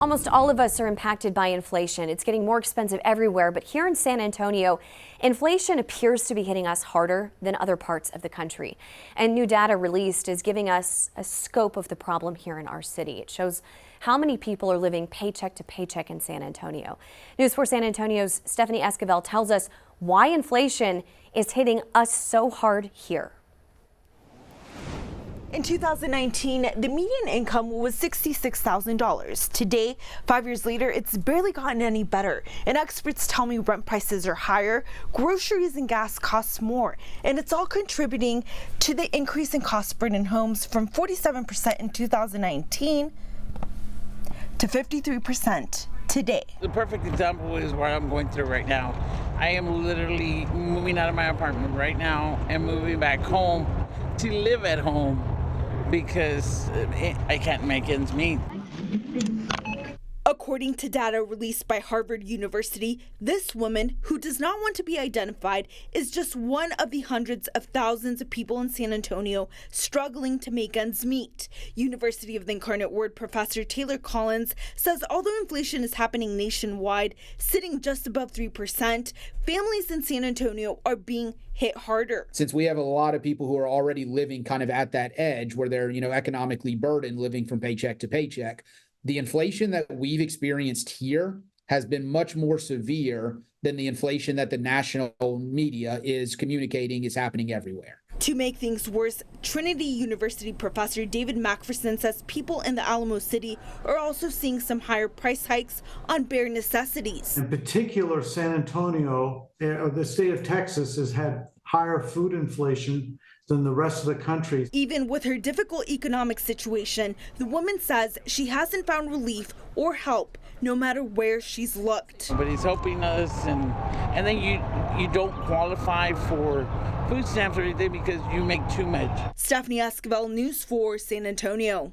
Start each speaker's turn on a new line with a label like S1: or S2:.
S1: Almost all of us are impacted by inflation. It's getting more expensive everywhere, but here in San Antonio, inflation appears to be hitting us harder than other parts of the country. And new data released is giving us a scope of the problem here in our city. It shows how many people are living paycheck to paycheck in San Antonio. News 4 San Antonio's Stephanie Esquivel tells us why inflation is hitting us so hard here.
S2: In 2019, the median income was $66,000. Today, 5 years later, it's barely gotten any better. And experts tell me rent prices are higher, groceries and gas costs more. And it's all contributing to the increase in cost burden in homes from 47% in 2019 to 53% today.
S3: The perfect example is what I'm going through right now. I am literally moving out of my apartment right now and moving back home to live at home because I can't make ends meet.
S2: According to data released by Harvard University, this woman, who does not want to be identified, is just one of the hundreds of thousands of people in San Antonio struggling to make ends meet. University of the Incarnate Word professor Taylor Collins says although inflation is happening nationwide, sitting just above 3%, families in San Antonio are being hit harder.
S4: Since we have a lot of people who are already living kind of at that edge where they're, economically burdened, living from paycheck to paycheck, the inflation that we've experienced here has been much more severe than the inflation that the national media is communicating is happening everywhere.
S2: To make things worse, Trinity University professor David Macpherson says people in the Alamo City are also seeing some higher price hikes on bare necessities.
S5: In particular, San Antonio, the state of Texas, has had higher food inflation than the rest of the country.
S2: Even with her difficult economic situation, the woman says she hasn't found relief or help no matter where she's looked.
S3: But he's helping us, and then you don't qualify for food stamps or anything because you make too much.
S2: Stephanie Esquivel, News 4 San Antonio.